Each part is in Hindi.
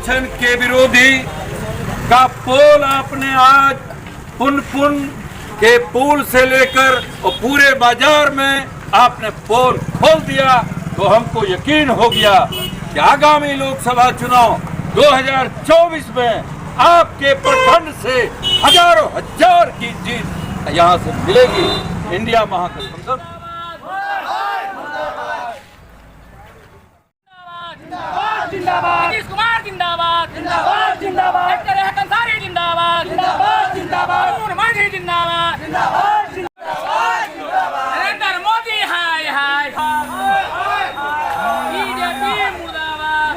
आरक्षण के विरोधी का पोल आपने आज पुनपुन के पुल से लेकर और पूरे बाजार में आपने पोल खोल दिया, तो हमको यकीन हो गया कि आगामी लोकसभा चुनाव 2024 में आपके प्रखंड से हजारों हजार की जीत यहाँ से मिलेगी। इंडिया महागठबंधन जिंदाबाद, नीतीश कुमार जिंदाबाद, जिंदाबाद जिंदाबाद, डॉक्टर कंसारी जिंदाबाद, जिंदाबाद जिंदाबाद, पूर्ण मांझी जिंदाबाद, जिंदाबाद जिंदाबाद, नरेंद्र मोदी हाय हाय, बीजेपी मुर्दाबाद,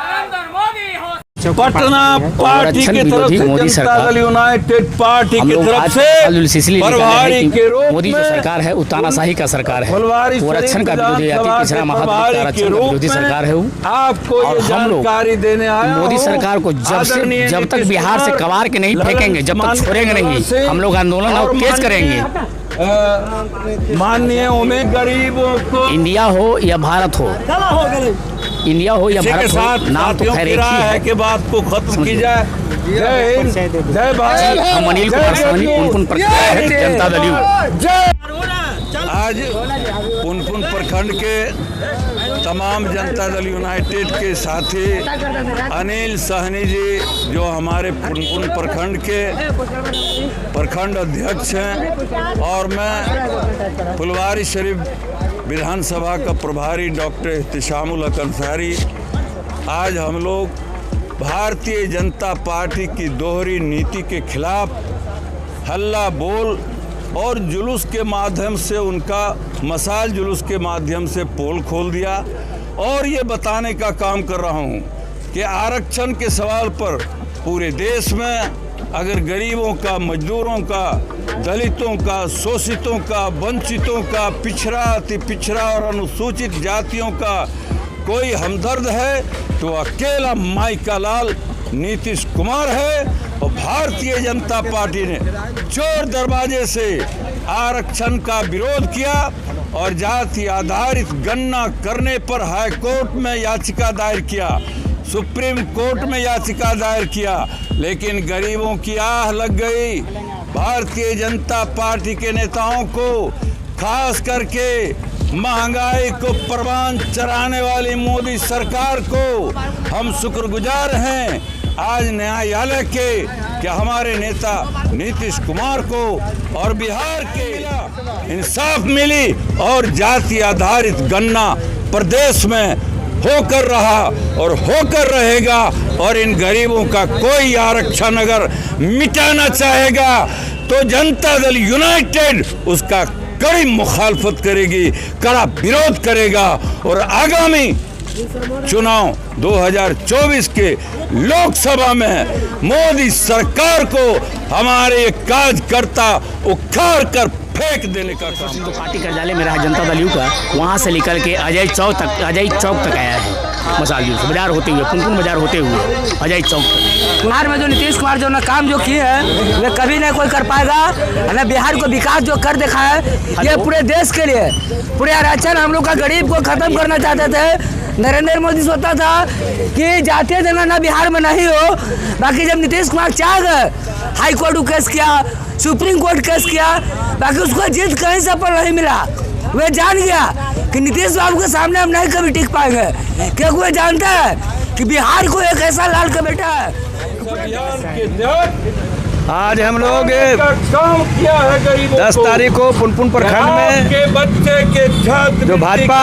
नरेंद्र मोदी हो। पटना पार्टी की तरफ से जनता दल यूनाइटेड पार्टी की तरफ से प्रभारी के रूप में मोदी जो सरकार है वो तानाशाही का सरकार है, आरक्षण का विरोधी अति पिछड़ा महात्मा आरक्षण का विरोधी सरकार है वो। आपको ये जानकारी देने आया मोदी सरकार को जब तक बिहार से कबार के नहीं फेंकेंगे, जब तक छोड़ेंगे नहीं, हम लोग आंदोलन और तेज करेंगे। माननीय में गरीबों को इंडिया हो या भारत हो, इंडिया हो या भारत हो, नाम तो खैर एक ही है के बात को खत्म की जाए। जय हिंद, जय भारत। हम अनिल कुमार सोनी, पुनपुन प्रखंड जनता दल यू। आज पुनपुन प्रखंड के तमाम जनता दल यूनाइटेड के साथी अनिल सहनी जी, जो हमारे पुनपुन प्रखंड के प्रखंड अध्यक्ष हैं, और मैं फुलवारी शरीफ विधानसभा का प्रभारी डॉक्टर एहतिशामुल हक अंसारी, आज हम लोग भारतीय जनता पार्टी की दोहरी नीति के खिलाफ हल्ला बोल और जुलूस के माध्यम से, उनका मशाल जुलूस के माध्यम से पोल खोल दिया, और ये बताने का काम कर रहा हूँ कि आरक्षण के सवाल पर पूरे देश में अगर गरीबों का, मजदूरों का, दलितों का, शोषितों का, वंचितों का, पिछड़ा, अति पिछड़ा और अनुसूचित जातियों का कोई हमदर्द है तो अकेला माइका लाल नीतीश कुमार है। और भारतीय जनता पार्टी ने चोर दरवाजे से आरक्षण का विरोध किया और जाति आधारित गणना करने पर हाई कोर्ट में याचिका दायर किया, सुप्रीम कोर्ट में याचिका दायर किया, लेकिन गरीबों की आह लग गई। भारतीय जनता पार्टी के नेताओं को, खास करके महंगाई को परवान चढ़ाने वाली मोदी सरकार को हम शुक्रगुजार हैं आज न्यायालय के कि हमारे नेता नीतीश कुमार को और बिहार के इंसाफ मिली और जाति आधारित गणना प्रदेश में होकर रहा और होकर रहेगा। और इन गरीबों का कोई आरक्षण अगर मिटाना चाहेगा तो जनता दल यूनाइटेड उसका कड़ी मुखालफत करेगी, कड़ा विरोध करेगा, और आगामी चुनाव 2024 के लोकसभा में मोदी सरकार को हमारे कार्यकर्ता उखाड़ कर फेंक देने का काम। जो पार्टी कार्यालय में रहा जनता दल यू का, वहाँ से निकल के अजय चौक तक आया है, मशाल जुलूस बाजार होते हुए, पुनपुन बाजार होते हुए अजय चौक तक। बिहार में जो नीतीश कुमार जो काम जो किए हैं वे कभी नहीं कोई कर पाएगा। ना बिहार को विकास जो कर देखा है, ये पूरे देश के लिए, पूरे आरक्षण हम लोग का गरीब को खत्म करना चाहते थे। नरेंद्र मोदी सोचता था कि जातीय जनगणना बिहार में नहीं हो, बाकी जब नीतीश कुमार चाह गए, हाई कोर्ट केस किया, सुप्रीम कोर्ट केस किया, बाकी उसको जीत कहीं से पर नहीं मिला। वे जान गया कि नीतीश बाबू के सामने हम नहीं कभी टिक पाएंगे, क्योंकि वे जानता है कि बिहार को एक ऐसा लाल का बेटा है। आज हम लोग 10 तारीख को पुनपुन प्रखंड में बच्चे के जो भाजपा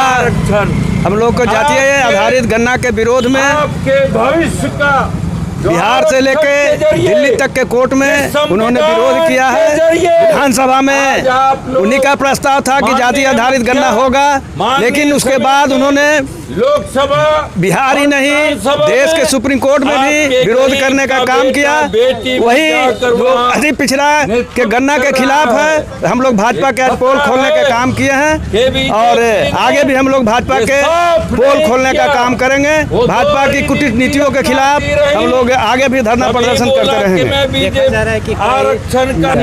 हम लोग को जातीय आधारित गणना के विरोध में आपके भविष्य का बिहार से लेके दिल्ली तक के कोर्ट में उन्होंने विरोध किया है। विधानसभा में उन्हीं का प्रस्ताव था कि जाति आधारित गणना होगा, लेकिन उसके बाद उन्होंने लोकसभा बिहार ही नहीं देश के सुप्रीम कोर्ट में भी विरोध करने का काम किया। वही जो अति पिछड़ा के गणना के खिलाफ है, हम लोग भाजपा के पोल खोलने का काम किए हैं और आगे भी हम लोग भाजपा के पोल खोलने का काम करेंगे। भाजपा की कुटिल नीतियों के खिलाफ हम लोग आगे भी धरना प्रदर्शन करते रहेंगे। आरक्षण का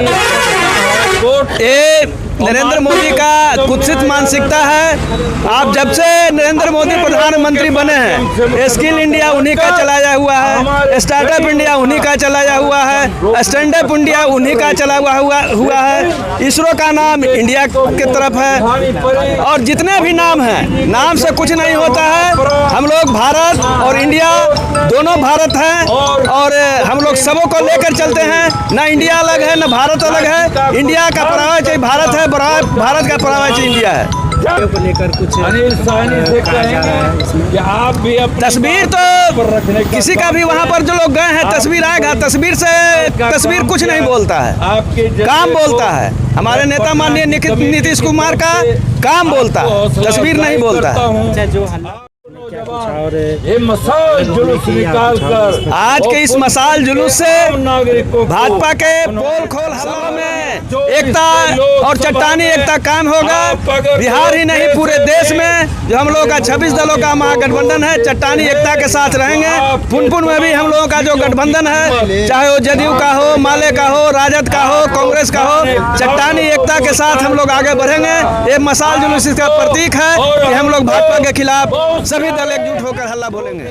नरेंद्र मोदी का कुत्सित मानसिकता है। आप जब से नरेंद्र मोदी प्रधानमंत्री बने हैं, स्किल इंडिया उन्हीं का चलाया हुआ है, स्टार्टअप इंडिया उन्हीं का चलाया हुआ है, स्टैंड अप इंडिया उन्हीं का चला हुआ है, इसरो का नाम इंडिया की तरफ है, और जितने भी नाम हैं, नाम से कुछ नहीं होता है। हम लोग भारत और इंडिया दोनों भारत हैं, और हम लोग सबों को लेकर चलते हैं। ना इंडिया अलग है, ना भारत अलग है। इंडिया का परावा चाहिए भारत है, भारत का परावा चाहिए इंडिया है। को लेकर कुछ अनिल साहनी से कहेंगे कि आप भी तस्वीर तो किसी का भी वहाँ पर जो लोग गए हैं, तस्वीर आएगा, तस्वीर से तस्वीर कुछ नहीं बोलता है, आपके काम बोलता है। हमारे नेता माननीय नीतीश कुमार का काम बोलता है, तस्वीर नहीं बोलता है। जो हल्ला ये मसाल जुलूस निकाल कर आज के इस मसाल जुलूस से नागरिकों भाजपा के पोल खोल हल्ला में एकता और चट्टानी एकता कायम होगा। बिहार ही नहीं, पूरे देश में जो हम लोगों का 26 दलों का महागठबंधन है, चट्टानी एकता के साथ रहेंगे। पुनपुन में भी हम लोगों का जो गठबंधन है, चाहे वो जदयू का हो, माले का हो, राजद का हो, कांग्रेस का हो, चट्टानी एकता के साथ हम लोग आगे बढ़ेंगे। ये मसाल जुलूस इसका प्रतीक है कि हम लोग भाजपा के खिलाफ सभी दल एकजुट होकर हल्ला बोलेंगे।